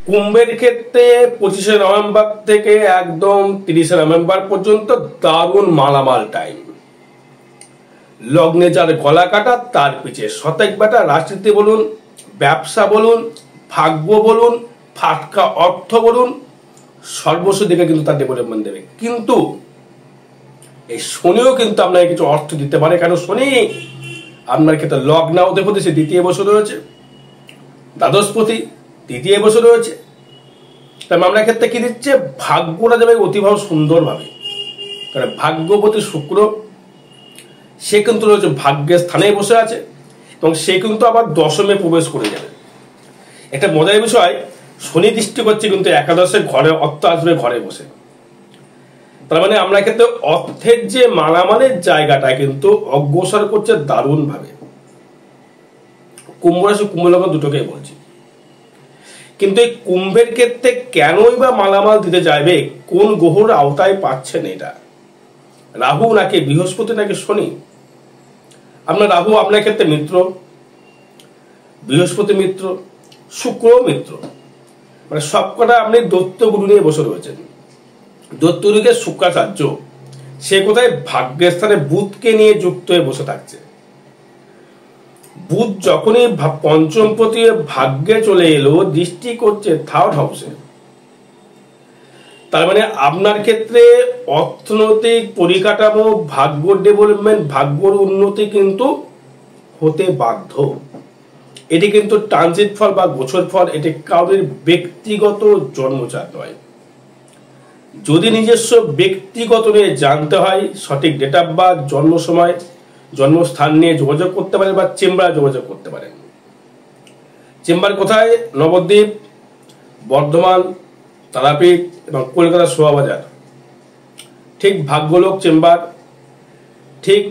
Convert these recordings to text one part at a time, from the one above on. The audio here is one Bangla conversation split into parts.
কুম্ভের ক্ষেত্রে 25শে নভেম্বর থেকে একদম 30শে নভেম্বর পর্যন্ত দারুণ মালামাল টাইম। লগ্নে যার গলা কাটা তার পিছে শতেক বেটা, রাজনীতি বলুন, ব্যবসা বলুন, ভাগ্য বলুন, ফাটকা অর্থ বলুন, সর্বস্ব দিকে কিন্তু তার ডেভেলপমেন্ট দেবে। কিন্তু এই শনিও কিন্তু আপনাকে কিছু অর্থ দিতে পারে, কারণ শনি আপনার ক্ষেত্রে লগ্ন অধিপতি, সে দ্বিতীয় বছর রয়েছে, দ্বাদশপতি তৃতীয় বছর রয়েছে। তাই আপনার ক্ষেত্রে কি দিচ্ছে, ভাগ্যটা যাবে অতিভাব সুন্দরভাবে, কারণ ভাগ্যপতি শুক্র সে কিন্তু রয়েছে ভাগ্যের স্থানে বসে আছে, এবং সে কিন্তু আবার দশমে প্রবেশ করে যাবে। একটা মজার বিষয়, শনি দৃষ্টি করছে কিন্তু একাদশের ঘরে, অর্থ আসবে ঘরে বসে। তার মানে আমরা ক্ষেত্রে অর্থের যে মালামালের জায়গাটা কিন্তু অগ্রসর করছে দারুণ ভাবে। কুম্ভ রাশি কুম্ভ লগ্ন দুটোকেই বলছি। কিন্তু এই কুম্ভের ক্ষেত্রে কেনই বা মালামাল দিতে চাইবে, কোন গ্রহর আওতায় পাচ্ছেন এটা? রাহু নাকি বৃহস্পতি নাকি শনি? আপনার রাহু আপনার ক্ষেত্রে মিত্র, বৃহস্পতি মিত্র, শুক্র মিত্র, মানে সবকটা আপনি দৈত্য গুরু নিয়ে বসে রয়েছেন। দৈত্যগুরুকে শুক্রাচার্য, সে কোথায় ভাগ্যের স্থানে বুধকে নিয়ে যুক্ত হয়ে বসে থাকছে। বুধ যখনই পঞ্চমপতি ভাগ্যে চলে এলো, দৃষ্টি করছে থার্ড হাউসে। তার মানে আপনার ক্ষেত্রে অর্থনৈতিক পরিকাঠামো, ভাগ্য ডেভেলপমেন্ট, ভাগ্যর উন্নতি কিন্তু হতে বাধ্য। এটি কিন্তু ট্রানজিট ফল বা গোচর ফল, এটি কারোর ব্যক্তিগত জন্মচার নয়। যদি নিজস্ব ব্যক্তিগত নিয়ে জানতে হয়, সঠিক ডেট অফ বার্থ, জন্ম সময়, জন্মস্থান নিয়ে যোগাযোগ করতে পারেন, বা চেম্বারে যোগাযোগ করতে পারেন। চেম্বার কোথায়? নবদ্বীপ, বর্ধমান, তারাপীঠ এবং কলকাতা শোভাবাজার। ঠিক ভাগ্যলোক চেম্বার, ঠিক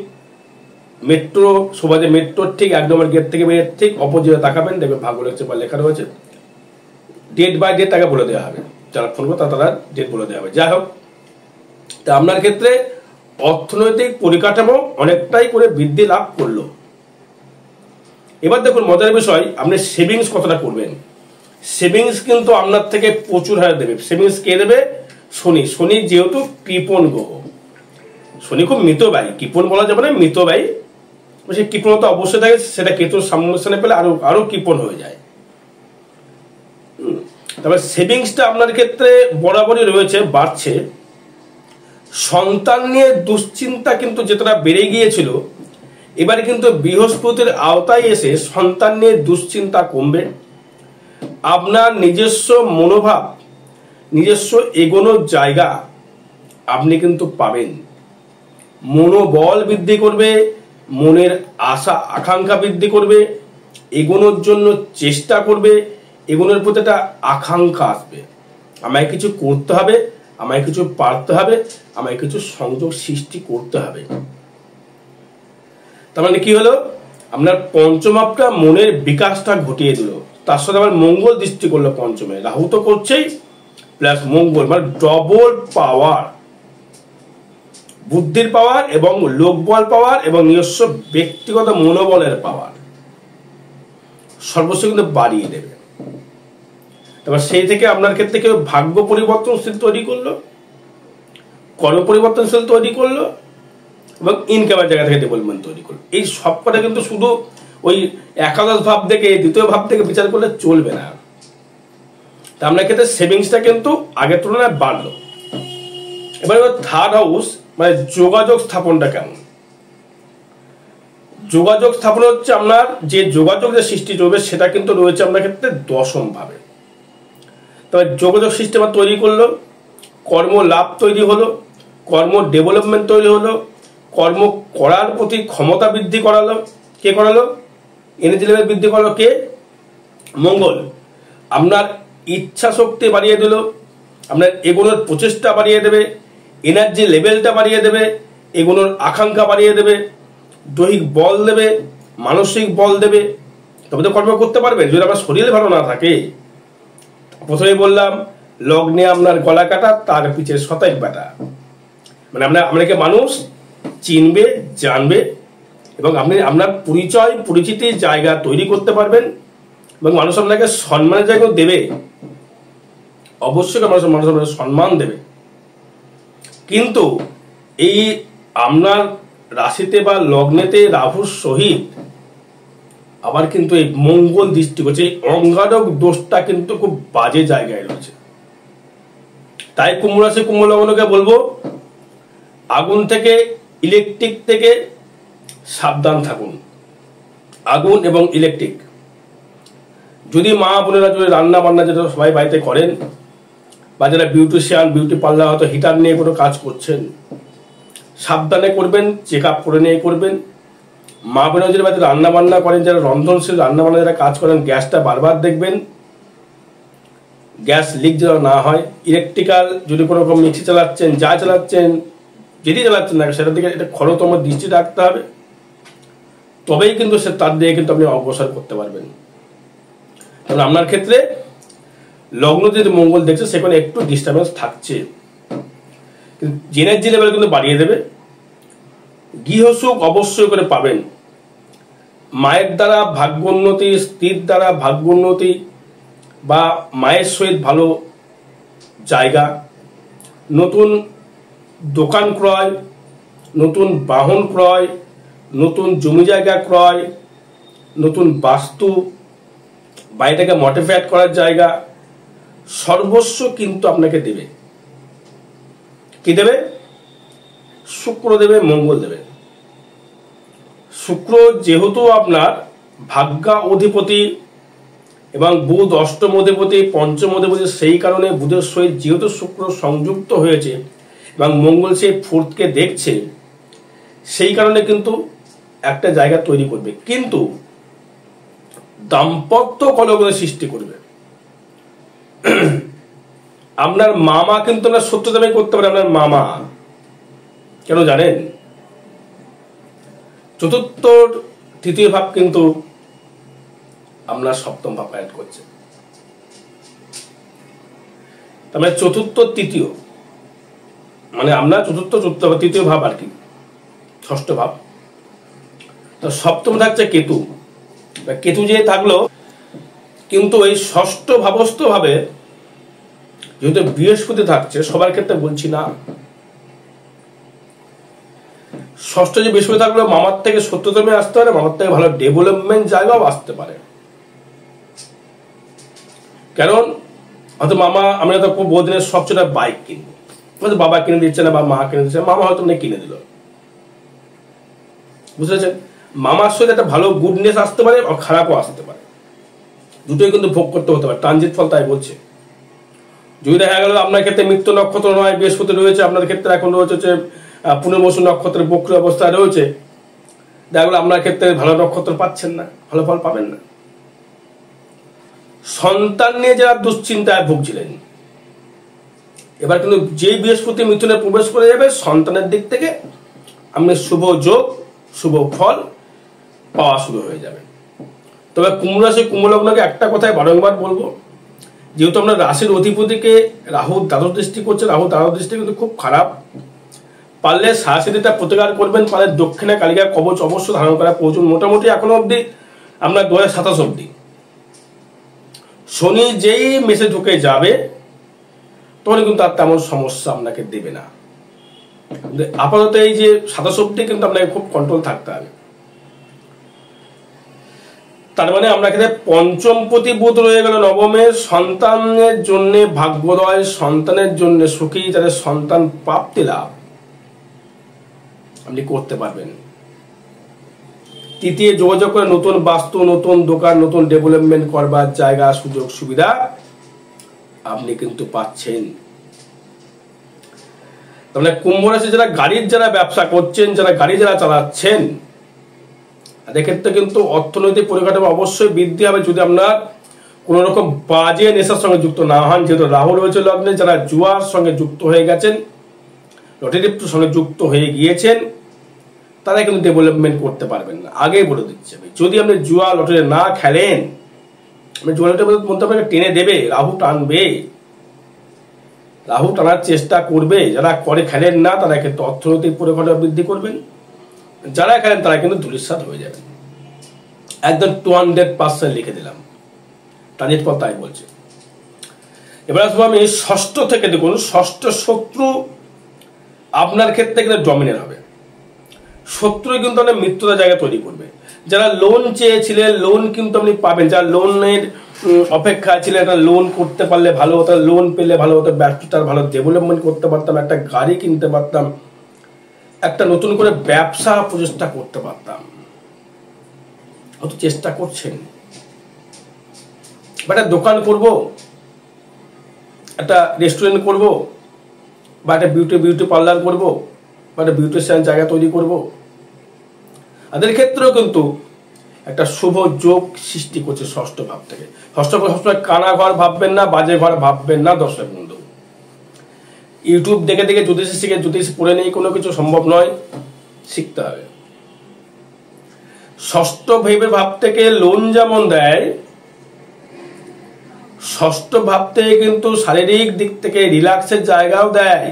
মেট্রো শোভাবাজার মেট্রোর ঠিক 1 নম্বর গেট থেকে বেরিয়ে ঠিক অপোজিটে তাকাবেন, দেখবেন ভাগ্যলোক চেম্বার লেখা রয়েছে। ডেট বাই ডেট তাকে বলে দেওয়া হবে, যারা ফোন করবে তারা ডেট বলে দেওয়া হবে। যাই হোক, তা আপনার ক্ষেত্রে অর্থনৈতিক পরিকাঠামো অনেকটাই করে বৃদ্ধি লাভ করলো। এবার দেখুন মজার বিষয়, আপনি সেভিংস কতটা করবেন। সেভিংস কিন্তু আপনার থেকে প্রচুর হারে দেবে। সেভিংস কে দেবে? শনি। শনি যেহেতু কৃপণ গ্রহ, শনি খুব মিতব্যয়ী, কৃপণ বলা যাবে না, মিতব্যয়ী। সে কৃপণতা অবশ্যই থাকে, সেটা কেতুর সামনে পেলে আরো কৃপণ হয়ে যায়। তবে সেভিংসটা আপনার ক্ষেত্রে বরাবরই রয়েছে, বাড়ছে। সন্তান নিয়ে দুশ্চিন্তা কিন্তু যেটা বেড়ে গিয়েছিল, এবারে কিন্তু বৃহস্পতির আওতায় এসে সন্তান নিয়ে দুশ্চিন্তা কমবে। আপনার নিজস্ব মনোভাব, নিজস্ব এগোনোর জায়গা আপনি কিন্তু পাবেন। মনোবল বৃদ্ধি করবে, মনের আশা আকাঙ্ক্ষা বৃদ্ধি করবে, এগোনোর জন্য চেষ্টা করবে, এগোনোর প্রতি একটা আকাঙ্ক্ষা আসবে। আমায় কিছু করতে হবে, আমায় কিছু পারতে হবে, আমায় কিছু সংযোগ সৃষ্টি করতে হবে। তার মানে কি হলো, আপনার পঞ্চমাপটা মনের বিকাশটা ঘটিয়ে দিল। তার সাথে আবার মঙ্গল দৃষ্টি করলো পঞ্চমে, রাহু তো করছেই, প্লাস মঙ্গল, মানে ডবল পাওয়ার, বুদ্ধির পাওয়ার এবং লোকবল পাওয়ার এবং নিজস্ব ব্যক্তিগত মনোবলের পাওয়ার সর্বস্ব কিন্তু বাড়িয়ে দেবে। এবার সেই থেকে আপনার ক্ষেত্রে কেউ ভাগ্য পরিবর্তনশীল তৈরি করলো, কর্ম পরিবর্তনশীল তৈরি করলো, এবং ইনকামের জায়গা থেকে ডেভেলপমেন্ট তৈরি করলো। এই সবকটা কিন্তু শুধু ওই একাদশ ভাব থেকে, দ্বিতীয় ভাব থেকে বিচার করলে চলবে না। তা আপনার ক্ষেত্রে সেভিংসটা কিন্তু আগের তুলনায় বাড়লো। এবার থার্ড হাউস, মানে যোগাযোগ স্থাপনটা কেমন? যোগাযোগ স্থাপন হচ্ছে আপনার যে যোগাযোগ যে সৃষ্টি করবে, সেটা কিন্তু রয়েছে আপনার ক্ষেত্রে দশম ভাবে। তবে যোগাযোগ সিস্টেম তৈরি করলো, কর্ম লাভ তৈরি হলো, কর্ম ডেভেলপমেন্ট তৈরি হলো, কর্ম করার প্রতি ক্ষমতা বৃদ্ধি করালো। কে করালো? এনার্জি লেভেল বৃদ্ধি করলো কে? মঙ্গল। আপনার ইচ্ছা শক্তি বাড়িয়ে দিল, আপনার এগোনোর প্রচেষ্টা বাড়িয়ে দেবে, এনার্জি লেভেলটা বাড়িয়ে দেবে, এগোনোর আকাঙ্ক্ষা বাড়িয়ে দেবে, দৈহিক বল দেবে, মানসিক বল দেবে। তবে তো কর্ম করতে পারবেন। যদি আপনার শরীর ভালো না থাকে, প্রথমে বললাম লগ্নে আপনার গলা কাটা, তার পিছে শতাইক বাটা, মানে আপনাকে মানুষ চিনবে, জানবে, এবং আপনি আপনার পরিচয় পরিচিতির জায়গা তৈরি করতে পারবেন, এবং মানুষ আপনাকে সম্মানের জায়গা দেবে। অবশ্যই মানুষ সম্মান দেবে, কিন্তু এই আপনার রাশিতে বা লগ্নেতে রাহুর সহিত আবার কিন্তু এই মঙ্গল দৃষ্টি করছে। এই অঙ্গারক দোষটা কিন্তু খুব বাজে জায়গায় রয়েছে। তাই কুম্ভ রাশি কুম্ভ লগ্নকে বলবো, আগুন থেকে, ইলেকট্রিক থেকে সাবধান থাকুন। আগুন এবং ইলেকট্রিক, যদি মা বোনেরা যদি রান্না বান্না যেটা সবাই বাড়িতে করেন, বা যারা বিউটিশিয়ান, বিউটি পার্লার, হয়তো হিটার নিয়ে কোনো কাজ করছেন, সাবধানে করবেন, চেক আপ করে নিয়ে করবেন। মা বোনেরা যদি বাড়িতে রান্না বান্না করেন, যারা রন্ধনশীল রান্না বান্না যারা কাজ করেন, গ্যাসটা বারবার দেখবেন, গ্যাস লিক যেন না হয়। ইলেকট্রিক্যাল যদি কোনো রকম মিক্সি চালাচ্ছেন, যা চালাচ্ছেন, যেটি চালাচ্ছেন না সেটার দিকে একটা ক্ষণতম দৃষ্টি রাখতে হবে, তবেই কিন্তু সে তার দিকে কিন্তু আপনি অগ্রসর করতে পারবেন। কারণ আপনার ক্ষেত্রে লগ্ন যদি মঙ্গল দেখছে, সেখানে একটু ডিস্টার্বেন্স থাকছে, কিন্তু এনার্জি লেভেল কিন্তু বাড়িয়ে দেবে। গৃহসুখ অবশ্যই করে পাবেন। মায়ের দ্বারা ভাগ্যোন্নতি, স্ত্রীর দ্বারা ভাগ্যোন্নতি, বা মায়ের সহিত ভালো জায়গা, নতুন দোকান ক্রয়, নতুন বাহন ক্রয়, নতুন জমি জায়গা ক্রয়, নতুন বাস্তু, বাড়িটাকে মডিফাই করার জায়গা, সর্বস্ব কিন্তু আপনাকে দেবে। কি দেবে? শুক্র দেবে, মঙ্গল দেবে। শুক্র যেহেতু আপনার ভাগ্যা অধিপতি এবং বুধ অষ্টম অধিপতি, পঞ্চম অধিপতি, সেই কারণে বুধের সহিত যেহেতু শুক্র সংযুক্ত হয়েছে এবং মঙ্গল সেই ফোর্থকে দেখছে, সেই কারণে কিন্তু একটা জায়গা তৈরি করবে, কিন্তু দাম্পত্য কলহের সৃষ্টি করবে। আপনার মামা কিন্তু আপনার শত্রুতামি করতে পারে। আপনার মামা কেন জানেন? চতুর্থ তৃতীয় ভাব কিন্তু আপনার সপ্তম ভাব অ্যাড করছে, তার মানে চতুর্থ তৃতীয়, মানে আপনার চতুর্থ তৃতীয় ভাব আর কি, ষষ্ঠ ভাব। তো সপ্তম থাকছে কেতু। কেতু যে থাকলো, কিন্তু এই ষষ্ঠ ভাবস্থ ভাবে যেহেতু বৃহস্পতি থাকছে, সবার ক্ষেত্রে বলছি না, ষষ্ঠ যে বৃহস্পতি থাকলো, মামার থেকে শত্রুতামে আসতে পারে, মামার থেকে ভালো ডেভেলপমেন্ট জায়গাও আসতে পারে। কারণ হয়তো মামা, আমি হয়তো খুব বহুদিনের শখ ছিল বাইক কিনবো, হয়তো বাবা কিনে দিচ্ছে না বা মা কিনে দিচ্ছে, মামা হয়তো কিনে দিল, বুঝতে পারছেন? মামার সঙ্গে একটা ভালো গুডনেস আসতে পারে, খারাপও আসতে পারে, দুটোই কিন্তু ভোগ করতে হতে পারে। ট্রানজিট ফল তাই বলছে। যদি দেখা গেল আপনার ক্ষেত্রে মৃত্যু নক্ষত্র নয়, বৃহস্পতি রয়েছে, আপনার ক্ষেত্রে এখন রয়েছে হচ্ছে পুনর্বসু নক্ষত্রের বক্র অবস্থায় রয়েছে, দেখা গেল আপনার ক্ষেত্রে ভালো নক্ষত্র পাচ্ছেন না, ভালো ফল পাবেন না। সন্তান নিয়ে যারা দুশ্চিন্তায় ভুগছিলেন, এবার কিন্তু যেই বৃহস্পতি মিথুনে প্রবেশ করে যাবে, সন্তানের দিক থেকে আপনি শুভ যোগ, শুভ ফল পাওয়া শুরু হয়ে যাবে। তবে কুম্ভ রাশি কুম্ভ লগ্নকে একটা কথাই বারংবার বলবো, যেহেতু আপনার রাশির অধিপতিকে রাহু দ্বাদশ দৃষ্টি করছে, রাহু দ্বাদশ দৃষ্টি কিন্তু খুব খারাপ। পারলে সারাশিটা প্রতিকার করবেন, পারলে দক্ষিণা কালিকা কবচ অবশ্য ধারণ করা প্রয়োজন। মোটামুটি এখনো অব্দি আপনার 2027 অব্দি শনি যেই মেসে ঢুকে যাবে, তখন কিন্তু আর তেমন সমস্যা আপনাকে দেবে না। আপাতত এই যে 27 অব্দি কিন্তু আপনাকে খুব কন্ট্রোল থাকতে হবে। তার মানে আমরা ক্ষেত্রে পঞ্চমপতি বুধ রয়ে গেল নবমে, সন্তানের জন্য ভাগ্যোদয়, সন্তানের জন্য সুখী, যাদের সন্তান প্রাপ্তি লাভ আপনি করতে পারবেন। তৃতীয় যোগাযোগ করে নতুন বাস্তু, নতুন দোকান, নতুন ডেভেলপমেন্ট করবার জায়গা, সুযোগ সুবিধা আপনি কিন্তু পাচ্ছেন। তাহলে কুম্ভ রাশি যারা গাড়ির যারা ব্যবসা করছেন, যারা গাড়ি যারা চালাচ্ছেন, এক্ষেত্রে কিন্তু অর্থনৈতিক পরিকাঠামো অবশ্যই বৃদ্ধি হবে, যদি আপনার কোন রকম বাজে নেশার সঙ্গে যুক্ত না হন। যেহেতু রাহু রয়েছে লগ্নে, যারা জুয়ার সঙ্গে যুক্ত হয়ে গেছেন, লটারির সঙ্গে যুক্ত হয়ে গিয়েছেন, তারা কিন্তু ডেভেলপমেন্ট করতে পারবেন না। আগেই বলে দিচ্ছে, যদি আপনি জুয়া লটারি না খেলেন, জুয়া লটারির মধ্যে আপনাকে টেনে দেবে, রাহু টানবে, রাহু টানার চেষ্টা করবে। যারা করে খেলেন না, তারা কিন্তু অর্থনৈতিক পরিকাঠামো বৃদ্ধি করবেন, যারা খেলেন তারা কিন্তু ধূলিসাৎ হয়ে যাবেন। একদম 200% লিখে দিলাম, ট্রানজিট পথ তাই বলছে। এবার আসবো আমি ষষ্ঠ থেকে। দেখুন, ষষ্ঠ শত্রু আপনার ক্ষেত্রে কিন্তু ডমিনেট হবে। শত্রু কিন্তু অনেক মিত্রতার জায়গা তৈরি করবে। যারা লোন চেয়েছিলেন, লোন কিন্তু আপনি পাবেন। যারা লোনের অপেক্ষা ছিলেন, একটা লোন করতে পারলে ভালো হতো, লোন পেলে ভালো হতো, ব্যবসাটার ভালো ডেভেলপমেন্ট করতে পারতাম, একটা গাড়ি কিনতে পারতাম, একটা নতুন করে ব্যবসা প্রচেষ্টা করতে পারতাম। হয়তো চেষ্টা করছেন, বা একটা দোকান করব, একটা রেস্টুরেন্ট করব, বা একটা বিউটি পার্লার করব, বা একটা বিউটিশিয়ান জায়গা তৈরি করব। তাদের ক্ষেত্রেও কিন্তু একটা শুভ যোগ সৃষ্টি করছে ষষ্ঠ ভাব থেকে। ষষ্ঠ ভাব সবসময় কানা ঘর ভাববেন না, বাজে ঘর ভাববেন না দর্শক বন্ধু। ইউটিউব দেখে দেখে জ্যোতিষ শিখে জ্যোতিষ পড়ে নেই কোনো কিছু সম্ভব নয়, শিখতে হবে। ষষ্ঠ ভাব থেকে লোন যেমন দেয়, ষষ্ঠ ভাব থেকে কিন্তু শারীরিক দিক থেকে রিল্যাক্সের জায়গাও দেয়,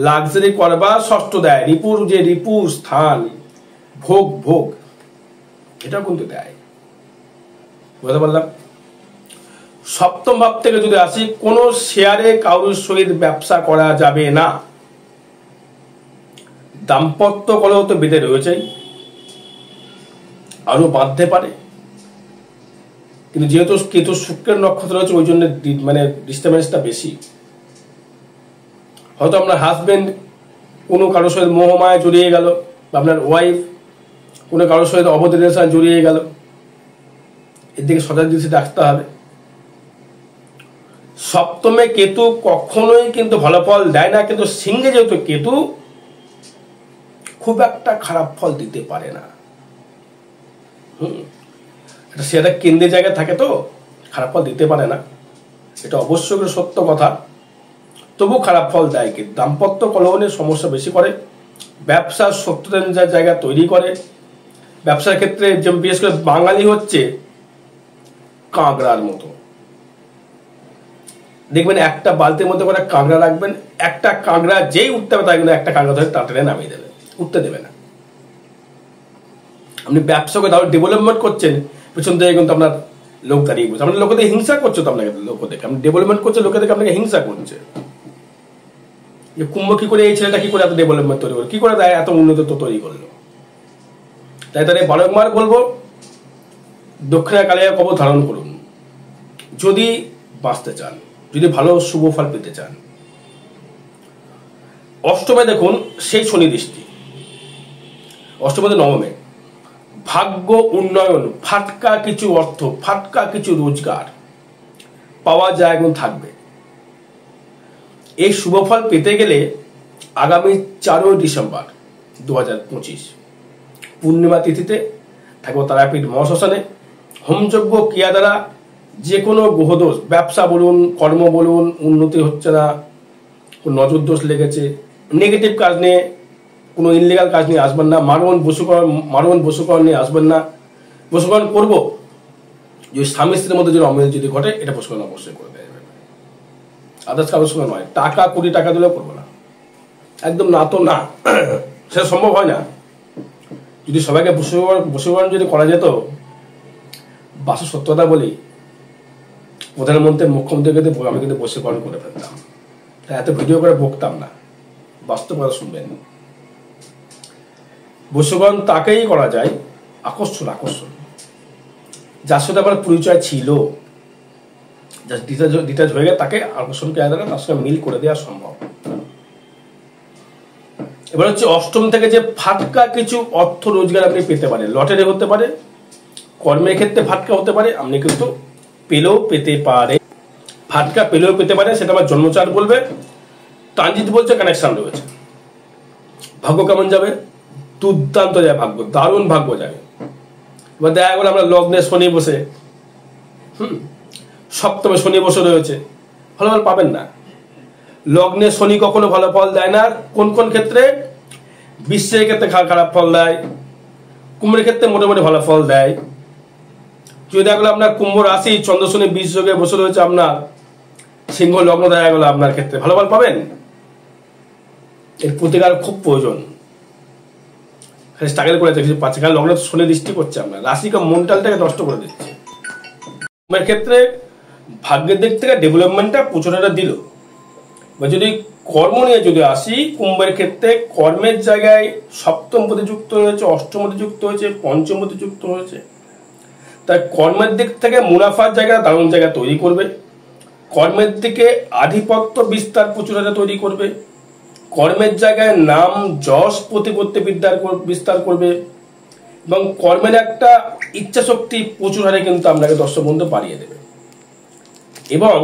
লাক্সারি করবার ষষ্ঠ দেয়। রিপুর স্থান, ভোগ এটাও কিন্তু দেয়। বুঝতে পারলাম? সপ্তম ভাব থেকে যদি আসি, কোন শেয়ারে কারোর সহিত ব্যবসা করা যাবে না। দাম্পত্য কলহ তো বেঁধে রয়েছেই, আরো বাঁধতে পারে, কিন্তু যেহেতু কেতু শুক্রের নক্ষত্র রয়েছে ওই জন্য মানে ডিস্টার্বেন্সটা বেশি। হয়তো আপনার হাজবেন্ড কোনো কারোর সহিত মোহমায় জড়িয়ে গেল, বা আপনার ওয়াইফ কোনো কারোর সহিত অবৈধ রিলেশন জড়িয়ে গেল, এর দিকে সজাগ দৃষ্টি রাখতে হবে। সপ্তমে কেতু কখনোই কিন্তু ভালো ফল দেয় না, কিন্তু সিংহে যেহেতু কেতু খুব একটা খারাপ ফল দিতে পারে না। সেটা কেন্দ্রের জায়গায় থাকে তো খারাপ ফল দিতে পারে না, এটা অবশ্যই সত্য কথা। তবু খারাপ ফল দেয়, কিন্তু দাম্পত্য কলহের সমস্যা বেশি করে, ব্যবসার শত্রুতার জায়গা তৈরি করে। ব্যবসার ক্ষেত্রে যে বিশেষ করে বাঙালি হচ্ছে কাঁকড়ার মতো, দেখবেন একটা বালতির মধ্যে করে কাঁকড়া রাখবেন, একটা কাঁকড়া যেই উঠতে হবে তাই কিন্তু একটা কাঁকড়া ধরে তাড়াতাড়ি নামিয়ে দেবে, উঠতে দেবে না। আপনি ব্যবসাকে তাহলে ডেভেলপমেন্ট করছেন, পেছন থেকে কিন্তু আপনার লোক দাঁড়িয়ে বলছে, আপনার লোকদের হিংসা করছে তো আপনাকে, লোক দেখে আপনি ডেভেলপমেন্ট করছে, লোকে দেখে আপনাকে হিংসা করছে। যে কুম্ভ কি করে, এই ছেলেটা কি করে এত ডেভেলপমেন্ট তৈরি করলো, কি করে দেয় এত উন্নত তৈরি করলো। তাই তাদের বারংবার বলবো, দক্ষিণা কালিয়া কবচ ধারণ করুন যদি বাঁচতে চান, যদি ভালো শুভ ফল পেতে চান। অষ্টমে দেখুন সেই শনি দৃষ্টি, অষ্টমে নবমে ভাগ্য উন্নয়ন, ফাটকা কিছু অর্থ, ফাটকা কিছু রোজগার পাওয়া যায় এবং থাকবে। এই শুভ ফল পেতে গেলে আগামী 4 ডিসেম্বর 2025 পূর্ণিমা তিথিতে থাকবো তারাপীঠ মহাশ্মশানে। হোমযজ্ঞ ক্রিয়া দ্বারা যে কোনো গ্রহদোষ, ব্যবসা বলুন, কর্ম বলুন, উন্নতি হচ্ছে না, নজর দোষ লেগেছে, নেগেটিভ কাজ নিয়ে, কোনো ইনলিগাল কাজ নিয়ে আসবেন না, মারণ বশীকরণ নিয়ে আসবেন না। বশীকরণ করবো যদি স্বামী স্ত্রীর মধ্যে যদি অমিল যদি ঘটে, এটা বশীকরণ অবশ্যই করে দেওয়া যাবে, আদার্স কারোর সঙ্গে নয়। টাকা 20 টাকা দিলেও করবো না, একদম না তো না, সেটা সম্ভব হয় না। যদি সবাইকে বশীকরণ যদি করা যেত, বাস্তব সত্যতা বলি, প্রধানমন্ত্রী মুখ্যমন্ত্রীকে আমি কিন্তু বশীকরণ করে ফেলতাম, তাই এত ভিডিও করে বকতাম না, বাস্তব কথা শুনবেন। বশীকরণ তাকেই করা যায় আকর্ষণ, যার সাথে আমার পরিচয় ছিল, ডিটাচ হয়ে গেলে তাকে আকর্ষণ করা যায়, তার সঙ্গে মিল করে দেওয়া সম্ভব। এবার হচ্ছে অষ্টম থেকে যে ফাটকা কিছু অর্থ রোজগার আপনি পেতে পারেন, লটারি হতে পারে, কর্মের ক্ষেত্রে ফাটকা হতে পারে, আপনি কিন্তু পেতে পারে, ফাটকা পেলেও পেতে পারে, সেটা আমার জন্মচার বলবে। ট্রানজিট বলছে কানেকশন রয়েছে। ভাগ্য কেমন যাবে? দুর্দান্ত যায় ভাগ্য, দারুণ ভাগ্য যাবে। এবার দেখা গেল আমরা লগ্নে শনি বসে, সপ্তমে শনি বসে রয়েছে, ভালো ফল পাবেন না। লগ্নে শনি কখনো ভালো ফল দেয় না। কোন কোন ক্ষেত্রে? বিশ্বের ক্ষেত্রে খারাপ ফল দেয়, কুম্ভের ক্ষেত্রে মোটামুটি ভালো ফল দেয়। যদি দেখা গেলো আপনার কুম্ভ রাশি চন্দ্র শনি 20 যোগে বসে রয়েছে, আপনার সিংহ লগ্ন দেখা গেলো, আপনার ক্ষেত্রে ভালো ফল পাবেন। এর প্রতিকার খুব প্রয়োজন, স্ট্রাগল করে কিছু পাচ্ছে, কারণ লগ্নে শনি দৃষ্টি করছে, আপনার রাশিকে মন্টালটাকে নষ্ট করে দিচ্ছে। কুম্ভের ক্ষেত্রে ভাগ্যের দিক থেকে ডেভেলপমেন্টটা প্রচুর একটা দিল। বা যদি কর্ম নিয়ে যদি আসি, কুম্ভের ক্ষেত্রে কর্মের জায়গায় সপ্তম পদে যুক্ত হয়েছে, অষ্টমতে যুক্ত হয়েছে, পঞ্চমতে যুক্ত হয়েছে। তাই কর্মের দিক থেকে মুনাফার জায়গা দারুণ জায়গা তৈরি করবে। কর্মের দিকে আধিপত্য বিস্তার প্রচুর হারে তৈরি করবে। কর্মের জায়গায় নাম যশ প্রতিপত্তি বিস্তার করবে এবং কর্মের একটা ইচ্ছা শক্তি প্রচুর হারে কিন্তু আপনাকে দর্শক বন্ধু বাড়িয়ে দেবে। এবং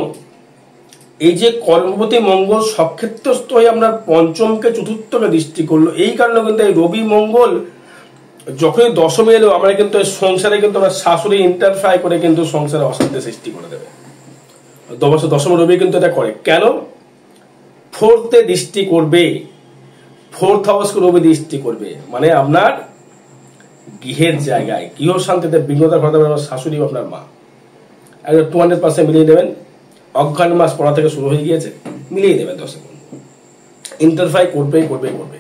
এই যে কর্মপতি মঙ্গল সক্ষেত্রস্থ হয়ে আমরা পঞ্চমকে চতুর্থকে দৃষ্টি করলো, এই কারণে কিন্তু এই রবি মঙ্গল যখনই দশমে এলো আমরা কিন্তু সংসারে কিন্তু আমরা শাশুড়ি ইন্টারফাই করে কিন্তু সংসারে অশান্তি সৃষ্টি করে দেবে। দশম রবি কিন্তু এটা করে কেন? ফোর্থে দৃষ্টি করবে, ফোর্থ হাউসকে রবি দৃষ্টি করবে, মানে আপনার গৃহের জায়গায় গৃহ শান্তিতে বিঘ্নতা ঘটাতে পারে আমার শাশুড়ি বা আপনার মা। একদম 200% মিলিয়ে দেবেন। অজ্ঞান মাস পড়া থেকে শুরু হয়ে গিয়েছে, মিলিয়ে দেবেন। দর্শক ইন্টারফাই করবে করবে করবে।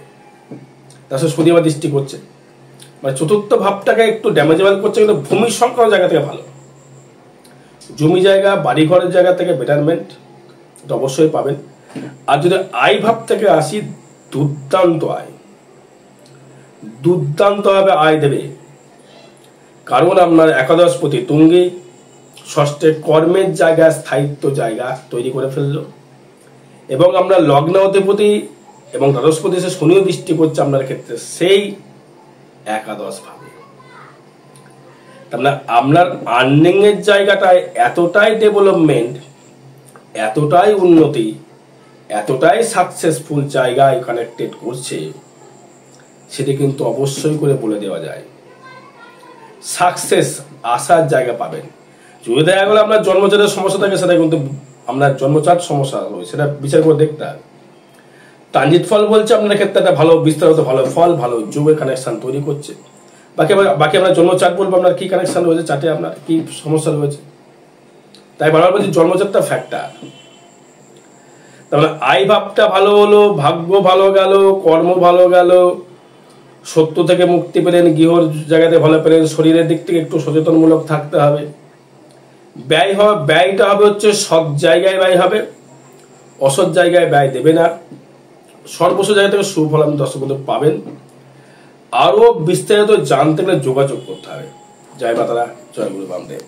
তার সাথে শনি আবার দৃষ্টি করছে, মানে চতুর্থ ভাবটাকে একটু ড্যামেজেবল করছে, কিন্তু ভূমি সংক্রান্ত জায়গা থেকে ভালো। জমি জায়গা বাড়ি ঘরের জায়গা থেকে বেটারমেন্ট এটা অবশ্যই পাবেন। আর যদি আয় ভাব থেকে আসি, দুর্দান্ত আয়, দুর্দান্ত ভাবে আয় দেবে। কারণ আপনার একাদশপতি তুঙ্গি ষষ্ঠে কর্মের জায়গায় স্থায়িত্ব জায়গা তৈরি করে ফেললো এবং আমরা লগ্ন অধিপতি এবং দ্বাদশপতি সে শনিও দৃষ্টি করছে আপনার ক্ষেত্রে সেই একাদশ ভাবে। তাহলে আপনার আর্নিং এর জায়গাটায় এতটাই ডেভেলপমেন্ট, এতটাই উন্নতি, এতটাই সাকসেসফুল জায়গায় কানেক্টেড করছে, সেটা কিন্তু অবশ্যই করে বলে দেওয়া যায়। সাকসেস আসার জায়গা পাবেন। যদি দেখা গেলো আপনার জন্মচারের সমস্যা থাকে, সেটা কিন্তু আপনার জন্মচার সমস্যা রয়েছে, সেটা বিচার করে দেখতে হবে। ট্রানজিট ফল বলছে আপনার ক্ষেত্রে একটা ভালো বিস্তারিত ভালো ফল, ভালো যোগের কানেকশন তৈরি করছে। বাকি আপনার জন্মচাট বলবো আপনার কি কানেকশন রয়েছে, চাটে আপনার কি সমস্যা রয়েছে। তাই বারবার বলছি জন্মচাটটা ফ্যাক্টর। তাহলে আয় ভাবটা ভালো হলো, ভাগ্য ভালো গেল, কর্ম ভালো গেল, শত্রু থেকে মুক্তি পেলেন, গৃহর জায়গাতে ভালো পেলেন, শরীরের দিক থেকে একটু সচেতনমূলক থাকতে হবে। ব্যয় হবে, ব্যয়টা হবে হচ্ছে সৎ জায়গায় ব্যয় হবে, অসৎ জায়গায় ব্যয় দেবে না। সর্বস্ব জায়গা থেকে সুফল আপনি দর্শক বন্ধু পাবেন। আরো বিস্তারিত জানতে গেলে যোগাযোগ করতে হবে। জয় মাতারা, জয় গুরু বামদেব।